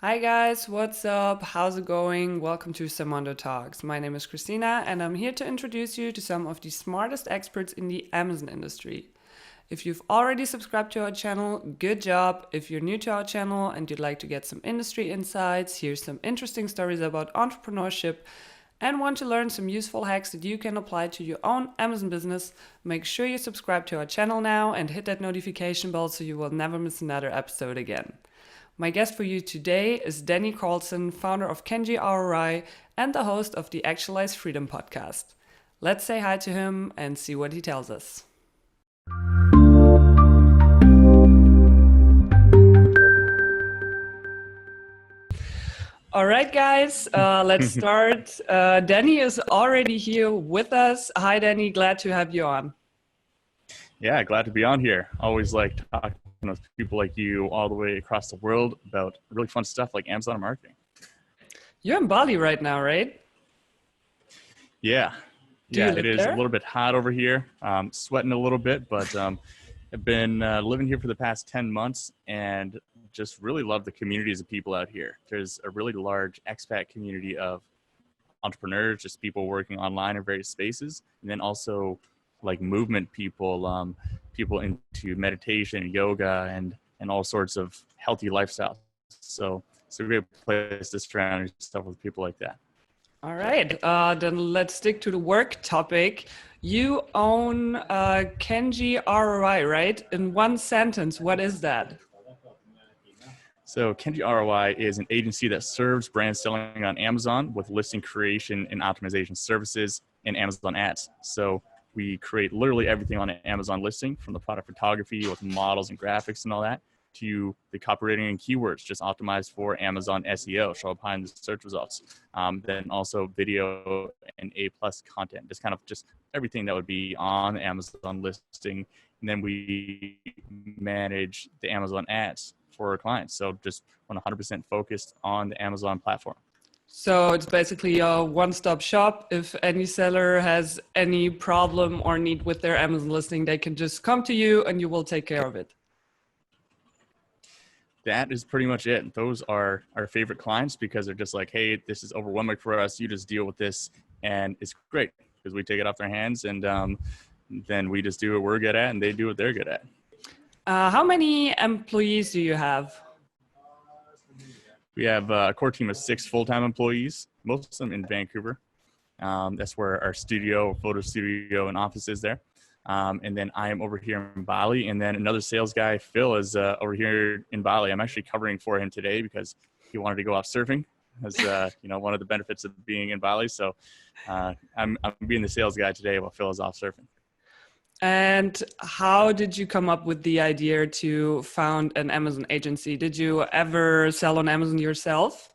Hi guys, what's up? How's it going? Welcome to Sermondo Talks. My name is Kristina and I'm here to introduce you to some of the smartest experts in the Amazon industry. If you've already subscribed to our channel, good job. If you're new to our channel and you'd like to get some industry insights, here's some interesting stories about entrepreneurship, and want to learn some useful hacks that you can apply to your own Amazon business, make sure you subscribe to our channel now and hit that notification bell so you will never miss another episode again. My guest for you today is Danny Carlson, founder of Kenji ROI and the host of the Actualized Freedom podcast. Let's say hi to him and see what he tells us. All right, guys, let's start. Danny is already here with us. Hi, Danny. Glad to have you on. Yeah, glad to be on here. Always like talking with people like you all the way across the world about really fun stuff like Amazon marketing. You're in Bali right now, right? Yeah, Do you it live is a there? little bit hot over here. Sweating a little bit, but I've been living here for the past 10 months and just really love the communities of people out here. There's a really large expat community of entrepreneurs, just people working online in various spaces, and then also like movement people, people into meditation, yoga, and all sorts of healthy lifestyles. So it's a great place to surround yourself with people like that. All right, then let's stick to the work topic. You own Kenji ROI, right? In one sentence, what is that? So Kenji ROI is an agency that serves brand selling on Amazon with listing creation and optimization services and Amazon ads. So we create literally everything on an Amazon listing, from the product photography with models and graphics and all that, to the copywriting and keywords just optimized for Amazon SEO, show up high in the search results. Then also video and A+ content, just everything that would be on the Amazon listing. And then we manage the Amazon ads for our clients. So just 100% focused on the Amazon platform. So it's basically a one-stop shop. If any seller has any problem or need with their Amazon listing, they can just come to you and you will take care of it. That is pretty much it. Those are our favorite clients because they're just like, hey, this is overwhelming for us. You just deal with this. And it's great because we take it off their hands and then we just do what we're good at and they do what they're good at. How many employees do you have? We have a core team of 6 full-time employees, most of them in Vancouver. That's where our studio, photo studio, and office is there. And then I am over here in Bali. And then another sales guy, Phil, is over here in Bali. I'm actually covering for him today because he wanted to go off surfing. As one of the benefits of being in Bali. So I'm being the sales guy today while Phil is off surfing. And how did you come up with the idea to found an Amazon agency? Did you ever sell on Amazon yourself?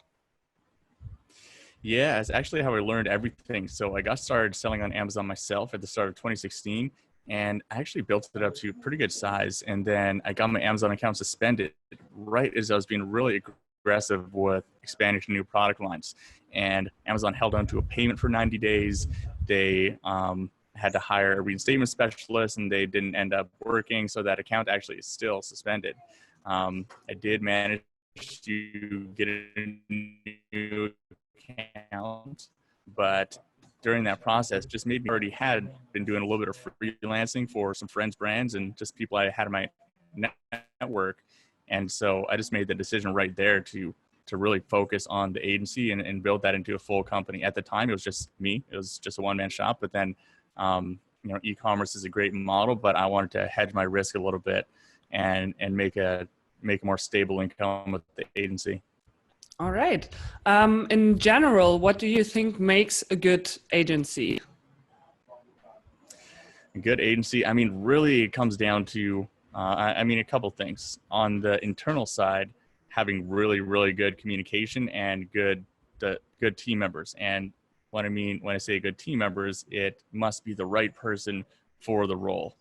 Yeah, it's actually how I learned everything. So I got started selling on Amazon myself at the start of 2016, and I actually built it up to a pretty good size. And then I got my Amazon account suspended right as I was being really aggressive with expanding to new product lines. And Amazon held on to a payment for 90 days. They had to hire a reinstatement specialist, and they didn't end up working. So that account actually is still suspended. I did manage to get a new account, but during that process just made me already had been doing a little bit of freelancing for some friends brands and just people I had in my network. And so I just made the decision right there to really focus on the agency and build that into a full company. At the time, it was just me. It was just a one-man shop. But then, e-commerce is a great model, but I wanted to hedge my risk a little bit and make a more stable income with the agency. All right. In general, what do you think makes a good agency? A good agency, really it comes down to, a couple things. On the internal side, having really, really good communication and good team members. And what I mean when I say good team members, it must be the right person for the role.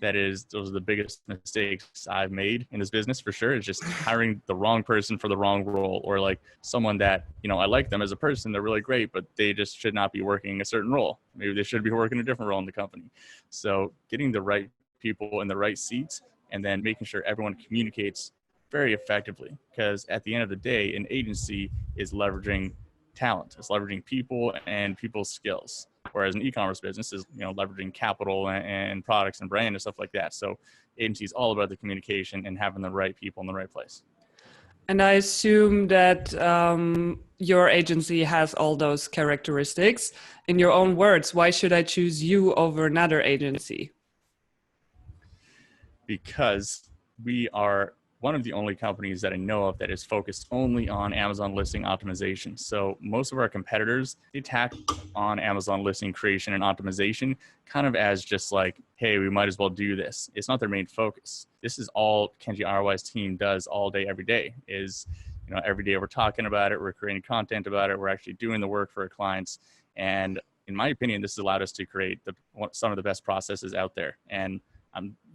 Those are the biggest mistakes I've made in this business for sure. It's just hiring the wrong person for the wrong role, or like someone that, I like them as a person, they're really great, but they just should not be working a certain role. Maybe they should be working a different role in the company. So getting the right people in the right seats and then making sure everyone communicates very effectively, because at the end of the day, an agency is leveraging talent, it's leveraging people and people's skills, whereas an e-commerce business is, you know, leveraging capital and products and brand and stuff like that. So agency is all about the communication and having the right people in the right place. And I assume that your agency has all those characteristics. In your own words, why should I choose you over another agency? Because we are one of the only companies that I know of that is focused only on Amazon listing optimization. So most of our competitors, they tack on Amazon listing creation and optimization kind of as just like, hey, we might as well do this. It's not their main focus. This is all Kenji ROI's team does all day, every day. Is, you know, every day we're talking about it, we're creating content about it, we're actually doing the work for our clients. And in my opinion, this has allowed us to create some of the best processes out there. And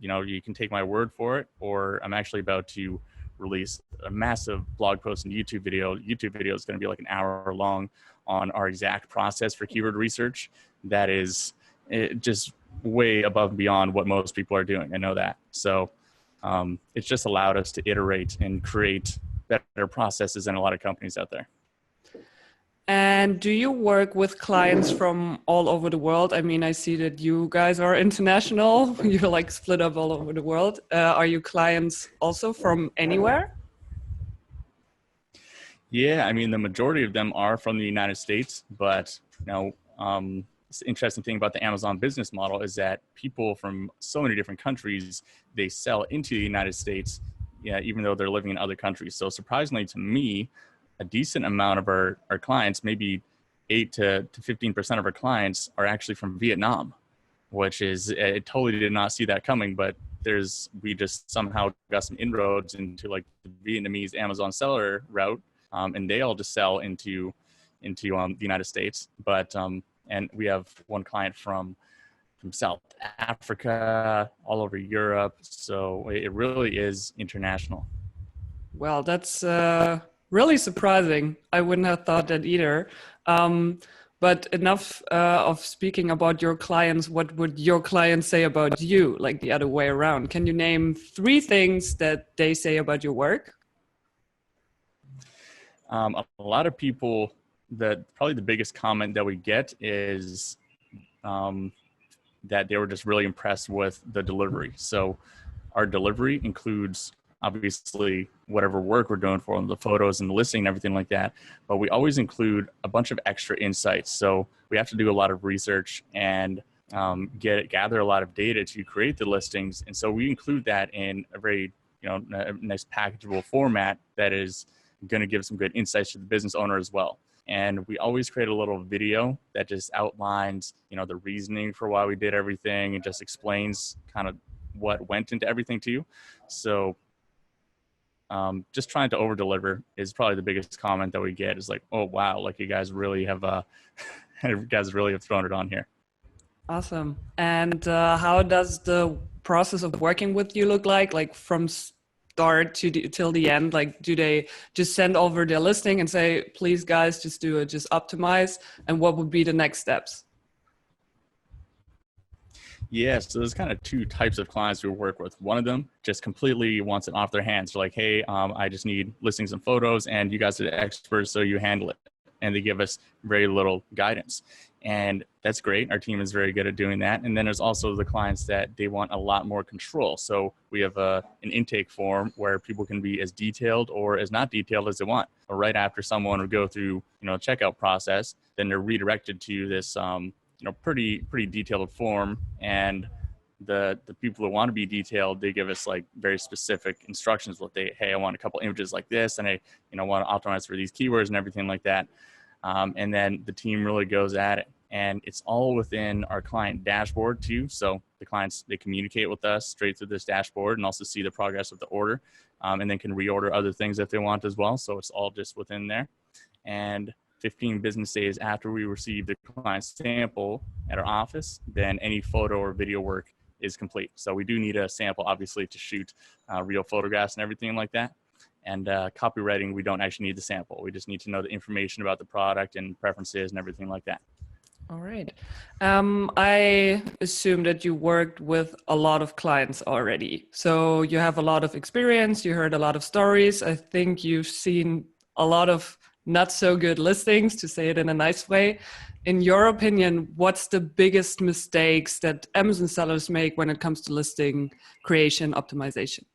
you know, you can take my word for it, or I'm actually about to release a massive blog post and YouTube video. YouTube video is going to be like an hour long on our exact process for keyword research. That is just way above and beyond what most people are doing. I know that. So it's just allowed us to iterate and create better processes than a lot of companies out there. And do you work with clients from all over the world? I mean, I see that you guys are international. You're like split up all over the world. Are you clients also from anywhere? Yeah, I mean, the majority of them are from the United States, but you know, the interesting thing about the Amazon business model is that people from so many different countries, they sell into the United States, yeah, even though they're living in other countries. So surprisingly to me, a decent amount of our clients, maybe 8 to 15% of our clients are actually from Vietnam, which is, I totally did not see that coming, but we just somehow got some inroads into like the Vietnamese Amazon seller route. And they all just sell into the United States. But, and we have one client from South Africa, all over Europe. So it really is international. Well, that's really surprising. I wouldn't have thought that either. But enough of speaking about your clients. What would your clients say about you, like the other way around? Can you name 3 things that they say about your work? A lot of people, probably the biggest comment that we get is that they were just really impressed with the delivery. So our delivery includes obviously whatever work we're doing for them, the photos and the listing and everything like that. But we always include a bunch of extra insights. So we have to do a lot of research and gather a lot of data to create the listings. And so we include that in a very, you know, a nice packageable format that is going to give some good insights to the business owner as well. And we always create a little video that just outlines, you know, the reasoning for why we did everything and just explains kind of what went into everything to you. So just trying to over deliver is probably the biggest comment that we get, is like, oh, wow, like you guys really have thrown it on here. Awesome. And how does the process of working with you look like from start till the end? Like, do they just send over their listing and say, please guys, just do it, just optimize? And what would be the next steps? Yeah, so there's kind of 2 types of clients we work with. One of them just completely wants it off their hands. They're like, hey, I just need listings and photos, and you guys are the experts, so you handle it. And they give us very little guidance. And that's great. Our team is very good at doing that. And then there's also the clients that they want a lot more control. So we have an intake form where people can be as detailed or as not detailed as they want. Or right after someone would go through, you know, checkout process, then they're redirected to this you know, pretty detailed form. And the people that want to be detailed, they give us like very specific instructions. Hey, I want a couple images like this, and I, you know, want to optimize for these keywords and everything like that. And then the team really goes at it, and it's all within our client dashboard too. So the clients, they communicate with us straight through this dashboard and also see the progress of the order, and then can reorder other things if they want as well. So it's all just within there. And 15 business days after we receive the client sample at our office, then any photo or video work is complete. So we do need a sample, obviously, to shoot real photographs and everything like that. And copywriting, we don't actually need the sample. We just need to know the information about the product and preferences and everything like that. All right. I assume that you worked with a lot of clients already. So you have a lot of experience, you heard a lot of stories. I think you've seen a lot of not so good listings, to say it in a nice way. In your opinion, what's the biggest mistakes that Amazon sellers make when it comes to listing creation optimization?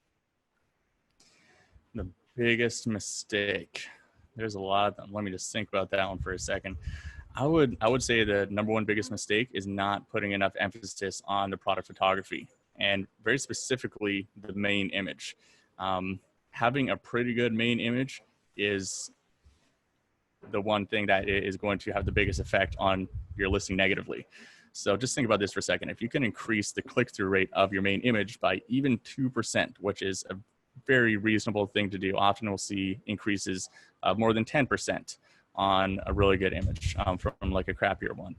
The biggest mistake. There's a lot of them. Let me just think about that one for a second. I would say the number one biggest mistake is not putting enough emphasis on the product photography, and very specifically the main image. Having a pretty good main image is the one thing that is going to have the biggest effect on your listing negatively. So just think about this for a second. If you can increase the click-through rate of your main image by even 2%, which is a very reasonable thing to do. Often we'll see increases of more than 10% on a really good image from like a crappier one.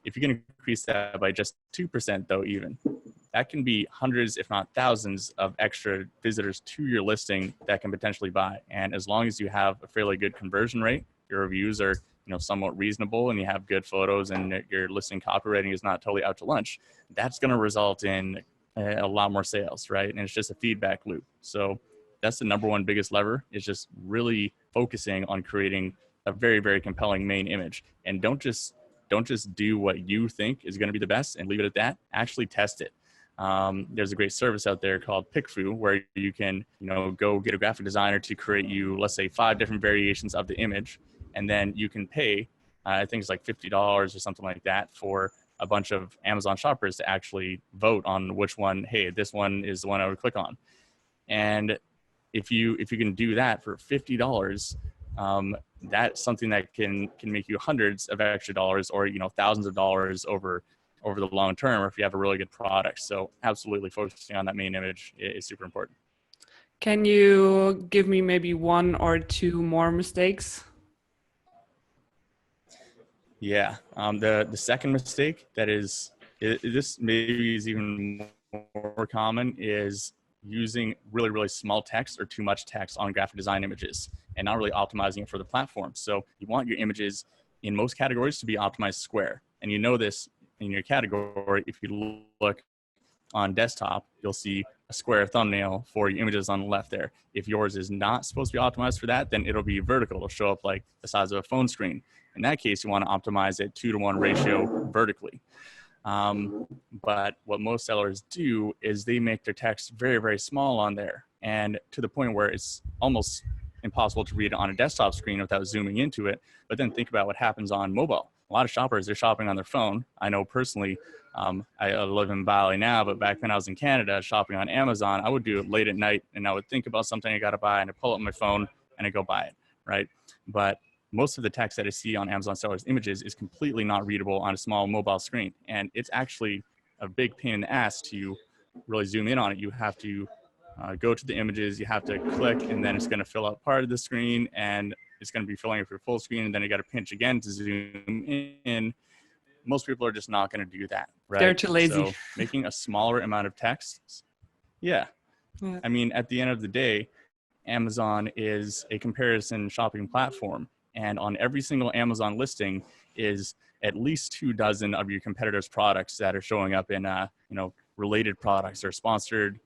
If you can increase that by just 2% though, even, that can be hundreds, if not thousands of extra visitors to your listing that can potentially buy. And as long as you have a fairly good conversion rate, your reviews are somewhat reasonable, and you have good photos, and your listing copywriting is not totally out to lunch, that's going to result in a lot more sales, right? And it's just a feedback loop. So that's the number one biggest lever, is just really focusing on creating a very, very compelling main image. And don't just do what you think is going to be the best and leave it at that. Actually test it. There's a great service out there called PickFu, where you can, go get a graphic designer to create you, let's say, 5 different variations of the image, and then you can pay, I think it's like $50 or something like that, for a bunch of Amazon shoppers to actually vote on which one, hey, this one is the one I would click on. And if you can do that for $50, that's something that can make you hundreds of extra dollars, or thousands of dollars over the long term, or if you have a really good product. So absolutely focusing on that main image is super important. Can you give me maybe 1 or 2 more mistakes? Yeah. The second mistake that this maybe is even more common, is using really, really small text or too much text on graphic design images and not really optimizing it for the platform. So you want your images in most categories to be optimized square. And this in your category. If you look on desktop, you'll see a square thumbnail for your images on the left there. If yours is not supposed to be optimized for that, then it'll be vertical. It'll show up like the size of a phone screen. In that case, you want to optimize it 2-to-1 ratio vertically. But what most sellers do is they make their text very, very small on there, and to the point where it's almost impossible to read it on a desktop screen without zooming into it. But then think about what happens on mobile. A lot of shoppers, they're shopping on their phone. I know personally, I live in Bali now, but back when I was in Canada shopping on Amazon, I would do it late at night, and I would think about something I got to buy, and I pull up my phone and I go buy it, right? But most of the text that I see on Amazon sellers' images is completely not readable on a small mobile screen. And it's actually a big pain in the ass to really zoom in on it. You have to go to the images, you have to click, and then it's going to fill out part of the screen, and it's going to be filling up your full screen, and then you got to pinch again to zoom in. Most people are just not going to do that, right? They're too lazy. So making a smaller amount of text, yeah. I mean, at the end of the day, Amazon is a comparison shopping platform, and on every single Amazon listing is at least 2 dozen of your competitors' products that are showing up in related products or sponsored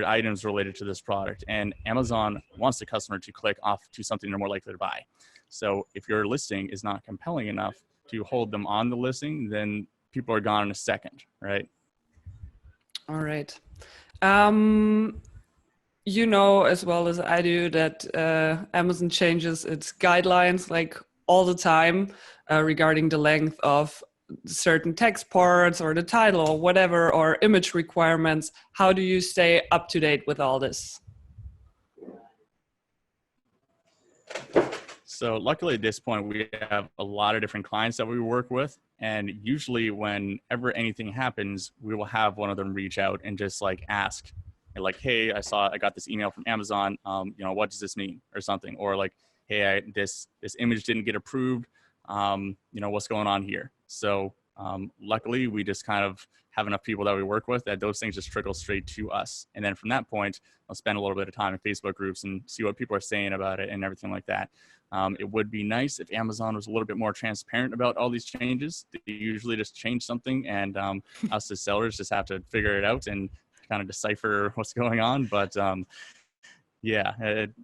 items related to this product. And Amazon wants the customer to click off to something they're more likely to buy. So if your listing is not compelling enough to hold them on the listing, then people are gone in a second, right? All right. You know as well as I do that Amazon changes its guidelines like all the time regarding the length of certain text parts or the title or whatever, or image requirements. How do you stay up to date with all this? So luckily at this point, we have a lot of different clients that we work with. And usually whenever anything happens, we will have one of them reach out and just like ask, like, hey, I got this email from Amazon. What does this mean, or something? Or like, hey, this image didn't get approved. What's going on here? So luckily we just kind of have enough people that we work with that those things just trickle straight to us. And then from that point, I'll spend a little bit of time in Facebook groups and see what people are saying about it and everything like that. It would be nice if Amazon was a little bit more transparent about all these changes. They usually just change something, and us as sellers just have to figure it out and kind of decipher what's going on. But yeah,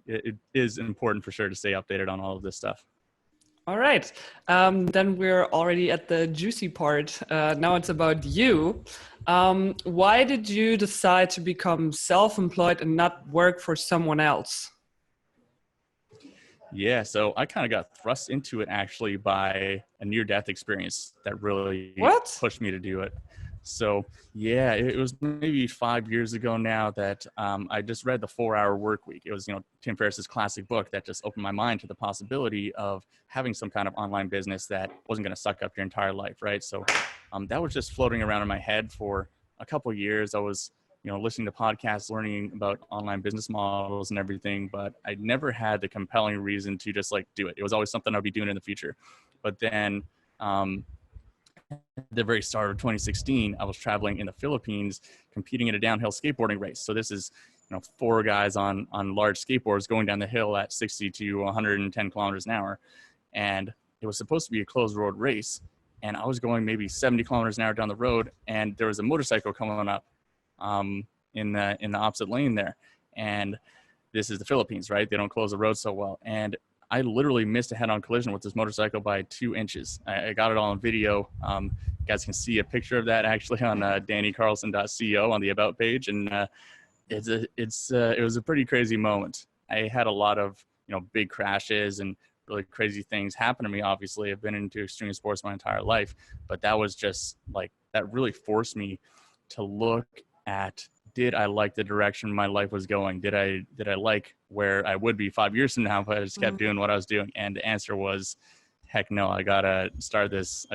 it is important for sure to stay updated on all of this stuff. All right. Then we're already at the juicy part. Now it's about you. Why did you decide to become self-employed and not work for someone else? Yeah, so I kind of got thrust into it actually by a near-death experience that really What? pushed me to do it. So yeah, it was maybe 5 years ago now that I just read The 4 Hour Work Week. It was, Tim Ferriss's classic book that just opened my mind to the possibility of having some kind of online business that wasn't going to suck up your entire life, right? So that was just floating around in my head for a couple of years. I was listening to podcasts, learning about online business models and everything, but I never had the compelling reason to just like do it. It was always something I'd be doing in the future. But then at the very start of 2016, I was traveling in the Philippines, competing in a downhill skateboarding race. So this is, four guys on large skateboards going down the hill at 60 to 110 kilometers an hour. And it was supposed to be a closed road race. And I was going maybe 70 kilometers an hour down the road, and there was a motorcycle coming up in the opposite lane there. And this is the Philippines, right? They don't close the road so well. And I literally missed a head-on collision with this motorcycle by 2 inches. I got it all on video. You guys can see a picture of that actually on dannycarlson.co on the About page. And it was a pretty crazy moment. I had a lot of, big crashes and really crazy things happen to me. Obviously, I've been into extreme sports my entire life, but that was just like, that really forced me to look at, did I like the direction my life was going? Did I like where I would be 5 years from now if I just kept doing what I was doing? And the answer was, heck no, I gotta start this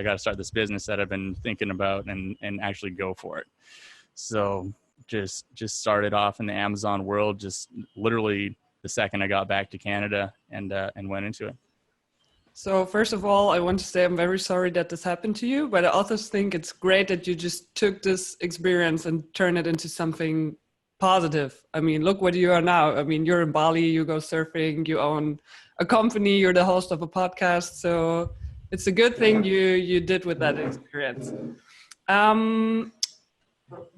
business that I've been thinking about and actually go for it. So just started off in the Amazon world, just literally the second I got back to Canada and went into it. So first of all, I want to say I'm very sorry that this happened to you, but I also think it's great that you just took this experience and turned it into something positive. I mean, look what you are now. I mean, you're in Bali, you go surfing, you own a company, you're the host of a podcast. So it's a good thing you did with that experience.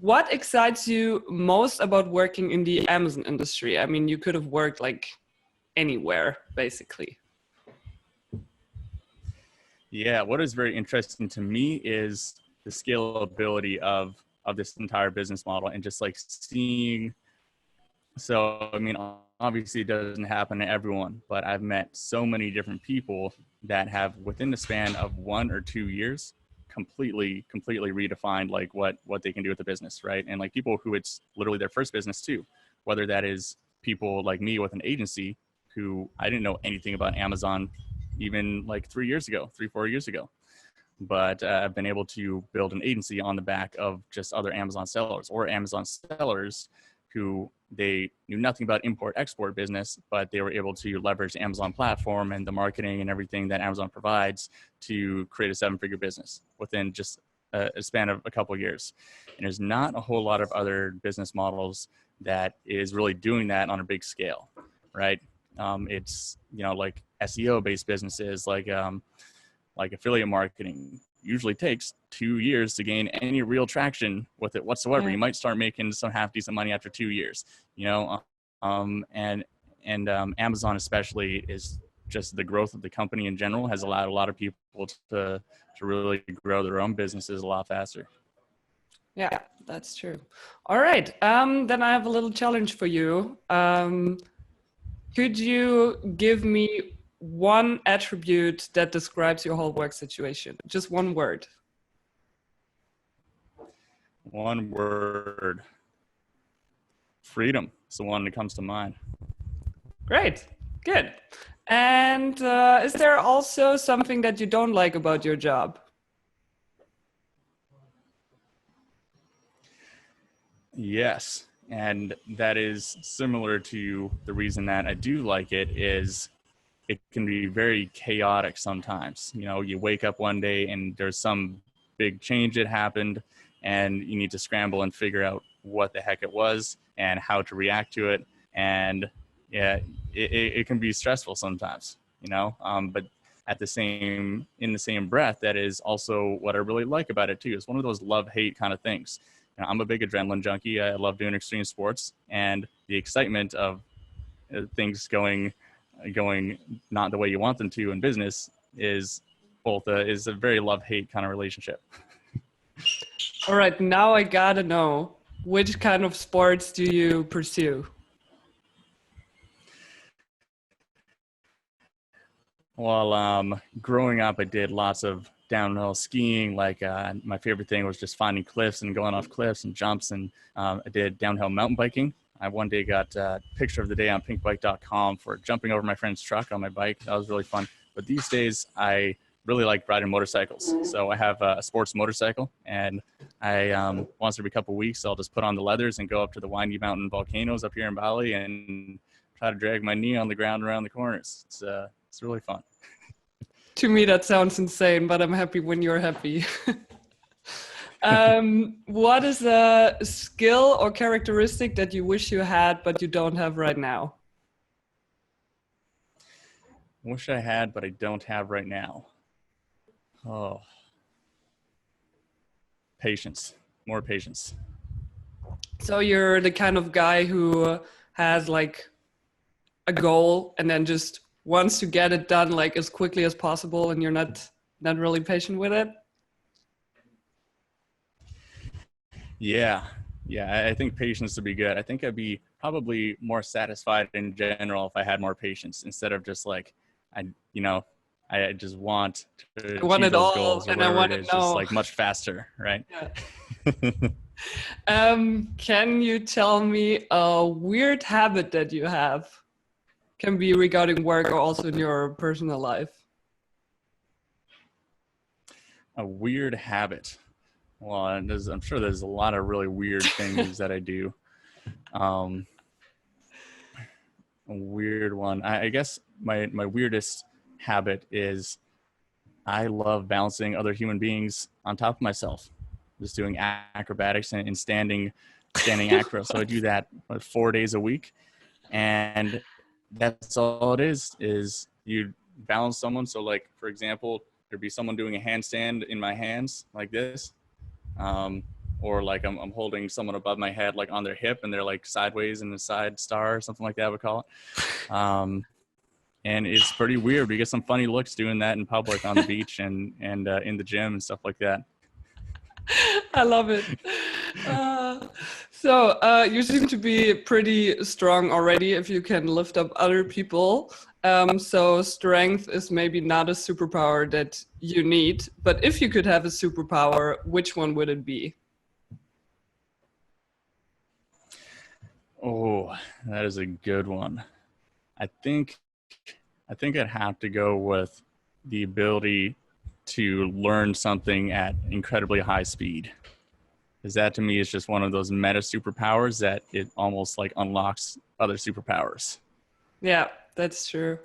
What excites you most about working in the Amazon industry? I mean, you could have worked like anywhere, basically. Yeah, what is very interesting to me is the scalability of this entire business model and just like seeing. So, I mean, obviously it doesn't happen to everyone, but I've met so many different people that have within the span of 1 or 2 years completely redefined like what they can do with the business, right? And like people who it's literally their first business too, whether that is people like me with an agency who I didn't know anything about Amazon even like 4 years ago. But I've been able to build an agency on the back of just other Amazon sellers or Amazon sellers who they knew nothing about import-export business, but they were able to leverage the Amazon platform and the marketing and everything that Amazon provides to create a 7-figure business within just a span of a couple of years. And there's not a whole lot of other business models that is really doing that on a big scale, right? It's, like SEO based businesses like affiliate marketing usually takes 2 years to gain any real traction with it whatsoever. Yeah. You might start making some half decent money after 2 years, and Amazon especially is just the growth of the company in general has allowed a lot of people to really grow their own businesses a lot faster. Yeah, that's true. All right. Then I have a little challenge for you. Could you give me one attribute that describes your whole work situation? Just one word. One word. Freedom is the one that comes to mind. Great. Good. And is there also something that you don't like about your job? Yes. And that is similar to the reason that I do like it is it can be very chaotic sometimes. You wake up one day and there's some big change that happened and you need to scramble and figure out what the heck it was and how to react to it. And yeah, it can be stressful sometimes. but in the same breath, that is also what I really like about it too. It's one of those love-hate kind of things. I'm a big adrenaline junkie. I love doing extreme sports, and the excitement of things going not the way you want them to in business is a very love-hate kind of relationship. All right, now I gotta know, which kind of sports do you pursue? Well, growing up, I did lots of downhill skiing. Like my favorite thing was just finding cliffs and going off cliffs and jumps. And I did downhill mountain biking. I one day got a picture of the day on pinkbike.com for jumping over my friend's truck on my bike. That was really fun. But these days, I really like riding motorcycles. So I have a sports motorcycle, and I once every couple of weeks, I'll just put on the leathers and go up to the Windy Mountain volcanoes up here in Bali and try to drag my knee on the ground around the corners. It's really fun. To me, that sounds insane, but I'm happy when you're happy. What is a skill or characteristic that you wish you had, but you don't have right now? Wish I had, but I don't have right now. Oh, patience, more patience. So you're the kind of guy who has like a goal and then just wants to get it done like as quickly as possible, and you're not really patient with it? Yeah, I think patience would be good. I think I'd be probably more satisfied in general if I had more patience, instead of just like, I just want to achieve it those all, goals or and I whatever want it it is, now. just like much faster, right? Yeah. Can you tell me a weird habit that you have? Can be regarding work or also in your personal life. A weird habit. Well, I'm sure there's a lot of really weird things that I do. A weird one. I guess my weirdest habit is I love balancing other human beings on top of myself, just doing acrobatics and standing acro. So I do that 4 days a week, and that's all it is you balance someone. So like, for example, there'd be someone doing a handstand in my hands like this, or like I'm holding someone above my head, like on their hip, and they're like sideways in the side star or something like that, I would call it. And it's pretty weird. We get some funny looks doing that in public on the beach and in the gym and stuff like that. I love it. So you seem to be pretty strong already if you can lift up other people. So strength is maybe not a superpower that you need, but if you could have a superpower, which one would it be? Oh, that is a good one. I think I'd have to go with the ability to learn something at incredibly high speed. Because that to me is just one of those meta superpowers that it almost like unlocks other superpowers. Yeah, that's true.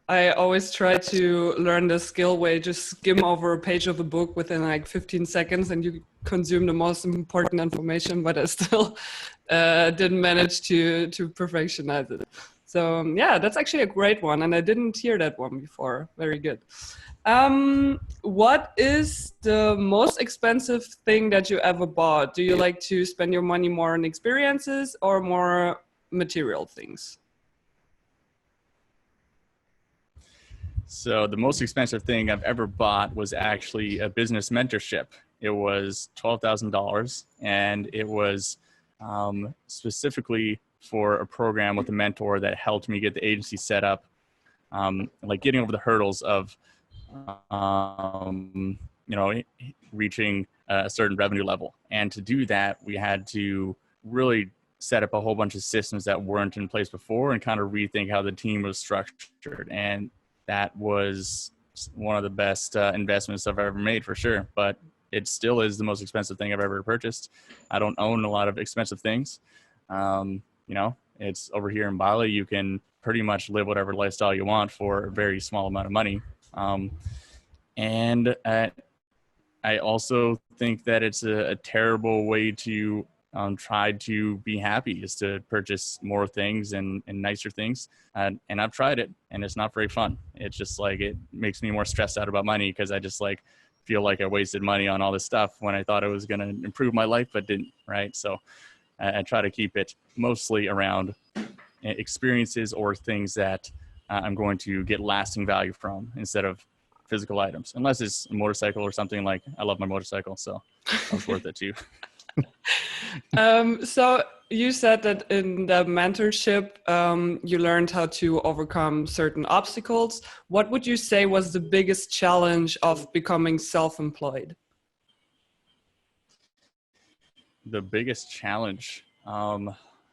I always try to learn the skill where you just skim over a page of a book within like 15 seconds and you consume the most important information, but I still didn't manage to perfectionize it. So yeah, that's actually a great one. And I didn't hear that one before. Very good. What is the most expensive thing that you ever bought? Do you like to spend your money more on experiences or more material things? So the most expensive thing I've ever bought was actually a business mentorship. It was $12,000, and it was specifically for a program with a mentor that helped me get the agency set up, like getting over the hurdles of, reaching a certain revenue level. And to do that, we had to really set up a whole bunch of systems that weren't in place before and kind of rethink how the team was structured. And that was one of the best investments I've ever made, for sure. But it still is the most expensive thing I've ever purchased. I don't own a lot of expensive things. It's over here in Bali. You can pretty much live whatever lifestyle you want for a very small amount of money. And I also think that it's a terrible way to tried to be happy, is to purchase more things and nicer things. And I've tried it, and it's not very fun. It's just like, it makes me more stressed out about money, because I just like feel like I wasted money on all this stuff when I thought it was going to improve my life, but didn't. Right. So I try to keep it mostly around experiences or things that I'm going to get lasting value from, instead of physical items, unless it's a motorcycle or something. Like, I love my motorcycle, so it's worth it too. So you said that in the mentorship, you learned how to overcome certain obstacles. What would you say was the biggest challenge of becoming self-employed? The biggest challenge,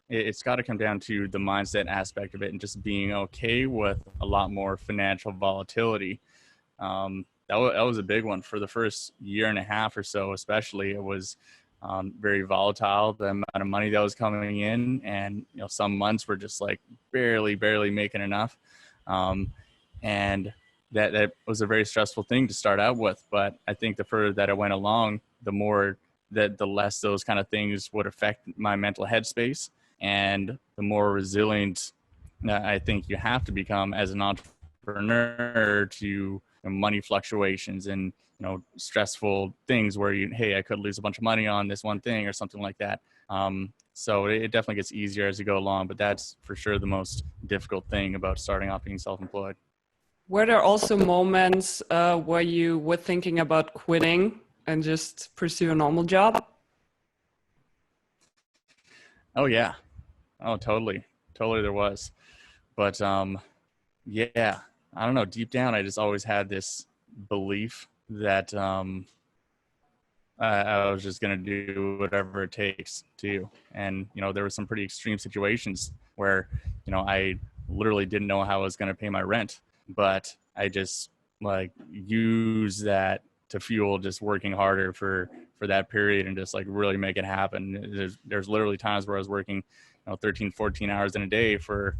it's got to come down to the mindset aspect of it, and just being okay with a lot more financial volatility. That was a big one for the first year and a half or so, especially. It was very volatile, the amount of money that was coming in, and some months were just like barely making enough, and that was a very stressful thing to start out with. But I think the further that I went along, the more that the less those kind of things would affect my mental headspace, and the more resilient I think you have to become as an entrepreneur to money fluctuations and stressful things where I could lose a bunch of money on this one thing or something like that. So it definitely gets easier as you go along, but that's for sure the most difficult thing about starting off being self-employed. Were there also moments where you were thinking about quitting and just pursue a normal job? Oh yeah. Oh, totally there was. But yeah, I don't know, deep down I just always had this belief that I was just going to do whatever it takes to. And, there were some pretty extreme situations where, I literally didn't know how I was going to pay my rent, but I just like use that to fuel just working harder for that period, and just like really make it happen. There's literally times where I was working 13, 14 hours in a day for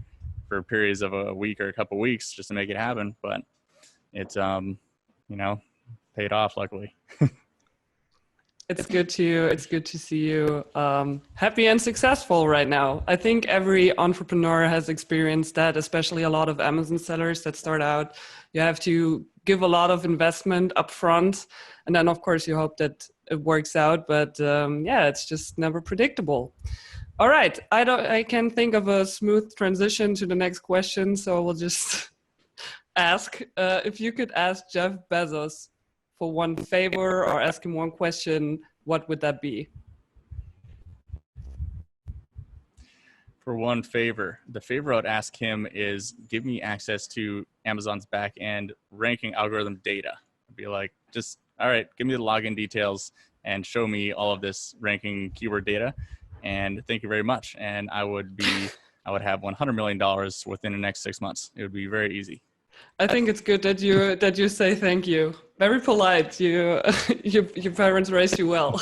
periods of a week or a couple of weeks just to make it happen. But it's, paid off, luckily. It's good to see you happy and successful right now. I think every entrepreneur has experienced that, especially a lot of Amazon sellers that start out. You have to give a lot of investment up front, and then of course you hope that it works out. But it's just never predictable. All right, I can think of a smooth transition to the next question, so we'll just ask if you could ask Jeff Bezos for one favor or ask him one question, what would that be? For one favor, the favor I'd ask him is give me access to Amazon's back end ranking algorithm data. I'd be like, just, all right, give me the login details and show me all of this ranking keyword data. And thank you very much. And I would have $100 million within the next 6 months. It would be very easy. I think it's good that you say thank you. Very polite. Your parents raised you well.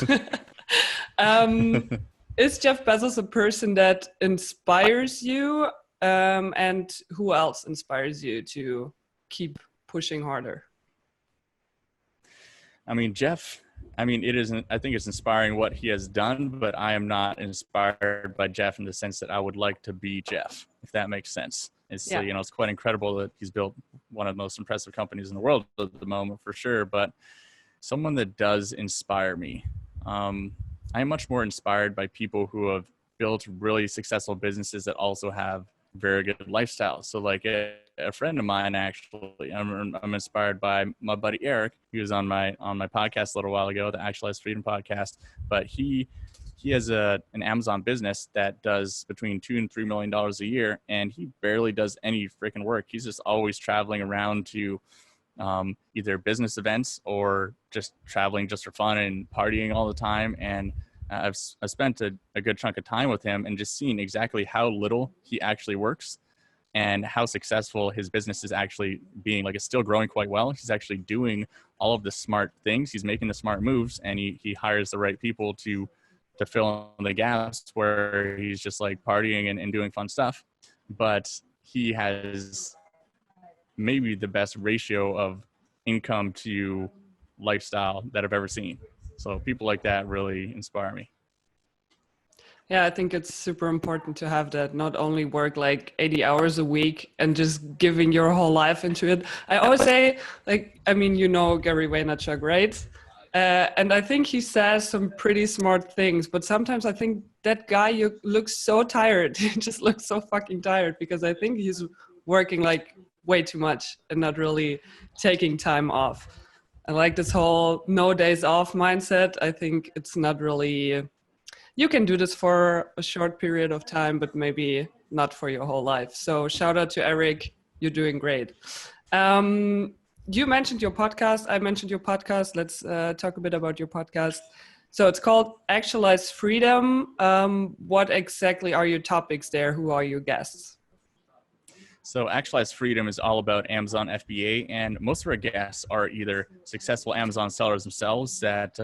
Is Jeff Bezos a person that inspires you? And who else inspires you to keep pushing harder? I mean, I think it's inspiring what he has done, but I am not inspired by Jeff in the sense that I would like to be Jeff, if that makes sense. It's, it's quite incredible that he's built one of the most impressive companies in the world at the moment, for sure. But someone that does inspire me, I'm much more inspired by people who have built really successful businesses that also have very good lifestyles. So like a friend of mine, actually, I'm inspired by my buddy Eric. He was on my podcast a little while ago, the Actualized Freedom podcast. But he has an Amazon business that does between $2 and $3 million a year, and he barely does any freaking work. He's just always traveling around to either business events or just traveling just for fun and partying all the time. And I've spent a good chunk of time with him and just seeing exactly how little he actually works and how successful his business is actually being. Like, it's still growing quite well. He's actually doing all of the smart things. He's making the smart moves, and he hires the right people to fill in the gaps where he's just like partying and doing fun stuff. But he has maybe the best ratio of income to lifestyle that I've ever seen. So people like that really inspire me. Yeah, I think it's super important to have that, not only work like 80 hours a week and just giving your whole life into it. I always say, like, I mean, you know Gary Vaynerchuk, right? And I think he says some pretty smart things, but sometimes I think that guy you looks so tired. He just looks so fucking tired because I think he's working like way too much and not really taking time off. I like this whole no days off mindset. I think it's not really, you can do this for a short period of time, but maybe not for your whole life. So shout out to Eric. You're doing great. Um, you mentioned your podcast. I mentioned your podcast. Let's talk a bit about your podcast. So it's called Actualize Freedom. What exactly are your topics there? Who are your guests? So Actualized Freedom is all about Amazon FBA, and most of our guests are either successful Amazon sellers themselves that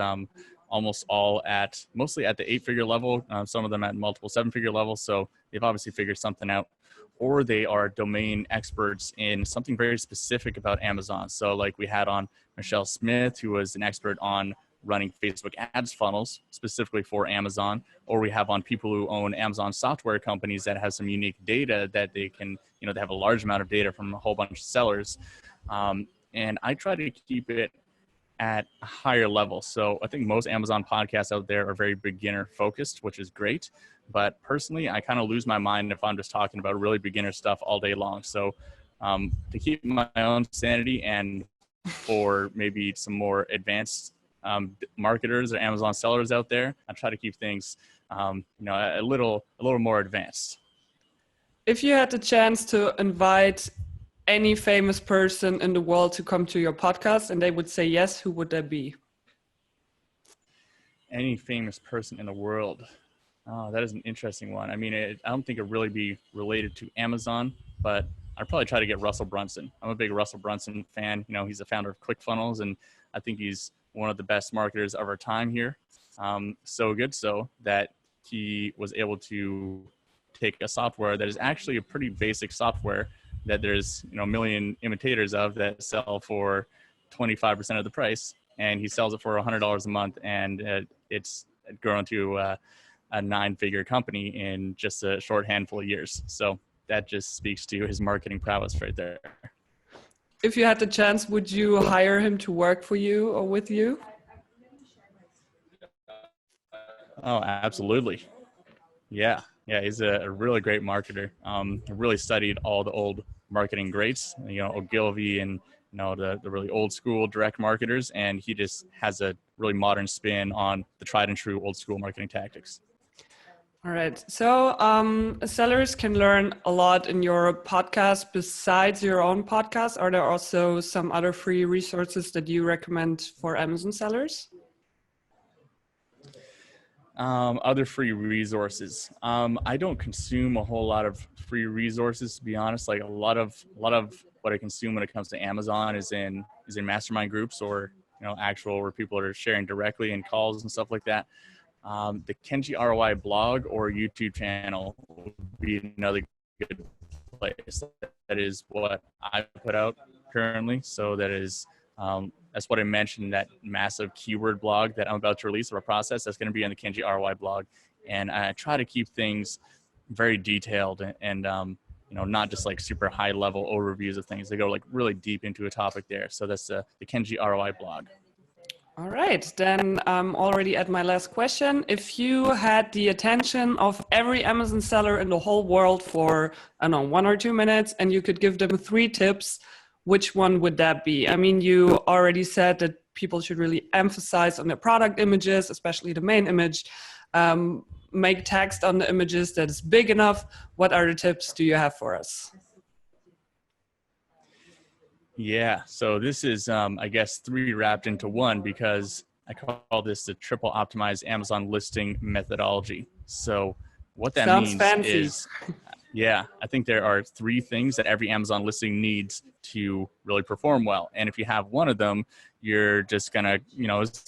mostly at the 8-figure level, some of them at multiple 7-figure levels. So they've obviously figured something out, or they are domain experts in something very specific about Amazon. So like we had on Michelle Smith, who was an expert on running Facebook ads funnels specifically for Amazon, or we have on people who own Amazon software companies that have some unique data that they can, they have a large amount of data from a whole bunch of sellers. And I try to keep it at a higher level. So I think most Amazon podcasts out there are very beginner focused, which is great. But personally, I kind of lose my mind if I'm just talking about really beginner stuff all day long. So to keep my own sanity and for maybe some more advanced marketers or Amazon sellers out there, I try to keep things, a little more advanced. If you had the chance to invite any famous person in the world to come to your podcast and they would say yes, who would that be? Any famous person in the world? Oh, that is an interesting one. I mean, I don't think it'd really be related to Amazon, but I'd probably try to get Russell Brunson. I'm a big Russell Brunson fan. He's the founder of ClickFunnels, and I think he's one of the best marketers of our time here. So good so that he was able to take a software that is actually a pretty basic software that there's a million imitators of that sell for 25% of the price, and he sells it for $100 a month, and it's grown to a 9-figure company in just a short handful of years. So that just speaks to his marketing prowess right there. If you had the chance, would you hire him to work for you or with you? Oh, absolutely. Yeah. He's a really great marketer. Really studied all the old marketing greats, Ogilvy and, the really old school direct marketers. And he just has a really modern spin on the tried and true old school marketing tactics. All right. So sellers can learn a lot in your podcast besides your own podcast. Are there also some other free resources that you recommend for Amazon sellers? Other free resources. I don't consume a whole lot of free resources, to be honest. Like a lot of what I consume when it comes to Amazon is in mastermind groups or, actual where people are sharing directly in calls and stuff like that. The Kenji ROI blog or YouTube channel would be another good place. That is what I put out currently. So that is, that's what I mentioned, that massive keyword blog that I'm about to release, or a process that's going to be on the Kenji ROI blog. And I try to keep things very detailed and not just like super high level overviews of things. They go like really deep into a topic there. So that's the Kenji ROI blog. All right, then I'm already at my last question. If you had the attention of every Amazon seller in the whole world for, I don't know, 1 or 2 minutes, and you could give them 3 tips, which one would that be? I mean, you already said that people should really emphasize on their product images, especially the main image, make text on the images that is big enough. What other tips do you have for us? Yeah, so this is, I guess, 3 wrapped into 1, because I call this the triple optimized Amazon listing methodology. So what that Sounds means fancy. is, yeah, I think there are 3 things that every Amazon listing needs to really perform well. And if you have one of them, you're just gonna,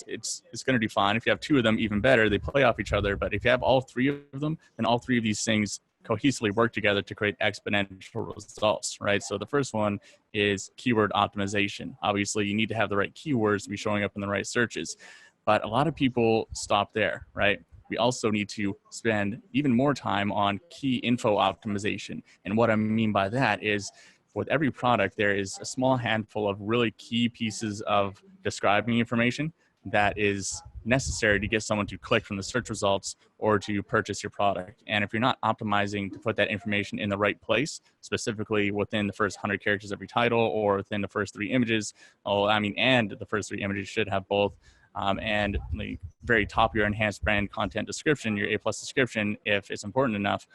it's gonna do fine. If you have 2 of them, even better. They play off each other. But if you have all 3 of them, then all 3 of these things cohesively work together to create exponential results, right? So the first one is keyword optimization. Obviously, you need to have the right keywords to be showing up in the right searches, but a lot of people stop there, right? we also need to spend even more time on key info optimization. And what I mean by that is, with every product, there is a small handful of really key pieces of describing information that is necessary to get someone to click from the search results or to purchase your product. And if you're not optimizing to put that information in the right place, specifically within the first 100 characters of your title or within the first 3 images, and the first 3 images should have both, and the very top of your enhanced brand content description, your A+ description, if it's important enough,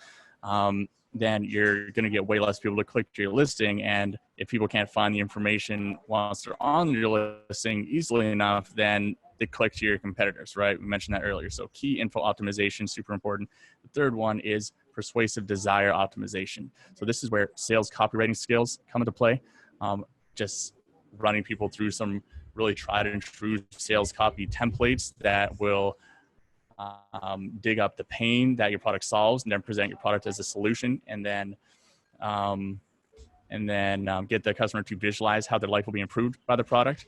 then you're going to get way less people to click to your listing. And if people can't find the information once they're on your listing easily enough, then they click to your competitors, right? We mentioned that earlier. So key info optimization, super important. The third one is persuasive desire optimization. So this is where sales copywriting skills come into play. Just running people through some really tried and true sales copy templates that will dig up the pain that your product solves, and then present your product as a solution, and then get the customer to visualize how their life will be improved by the product.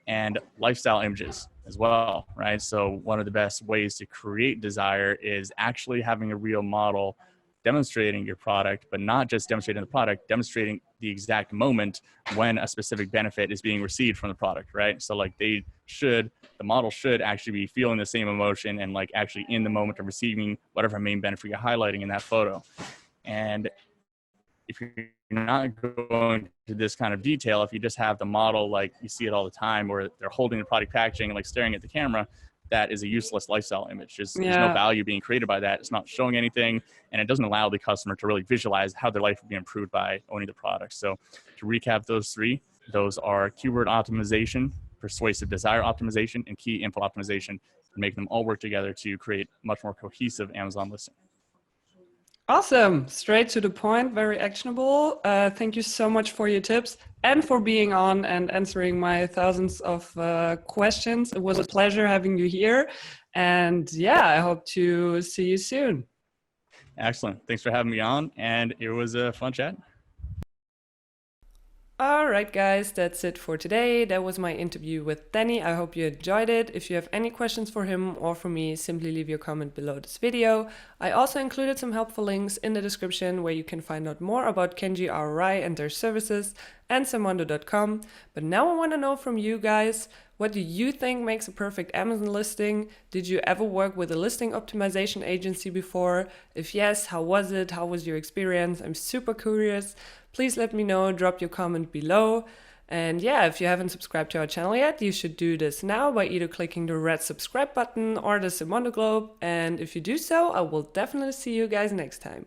And lifestyle images as well, right? So one of the best ways to create desire is actually having a real model demonstrating your product, but not just demonstrating the product, demonstrating the exact moment when a specific benefit is being received from the product, right? So like the model should actually be feeling the same emotion and like actually in the moment of receiving whatever main benefit you're highlighting in that photo. And if you're not going to this kind of detail, if you just have the model like you see it all the time where they're holding the product packaging and like staring at the camera, that is a useless lifestyle image. There's no value being created by that. It's not showing anything, and it doesn't allow the customer to really visualize how their life will be improved by owning the product. So to recap those 3, those are keyword optimization, persuasive desire optimization, and key info optimization, and make them all work together to create much more cohesive Amazon listing. Awesome. Straight to the point, very actionable. Thank you so much for your tips and for being on and answering my thousands of questions. It was a pleasure having you here. And yeah, I hope to see you soon. Excellent. Thanks for having me on. And it was a fun chat. Alright guys, that's it for today. That was my interview with Danny. I hope you enjoyed it. If you have any questions for him or for me, simply leave your comment below this video. I also included some helpful links in the description where you can find out more about Kenji ROI and their services and Sermondo.com. But now I want to know from you guys, what do you think makes a perfect Amazon listing? Did you ever work with a listing optimization agency before? If yes, how was it? How was your experience? I'm super curious. Please let me know, drop your comment below. And yeah, if you haven't subscribed to our channel yet, you should do this now by either clicking the red subscribe button or the Sermondo globe. And if you do so, I will definitely see you guys next time.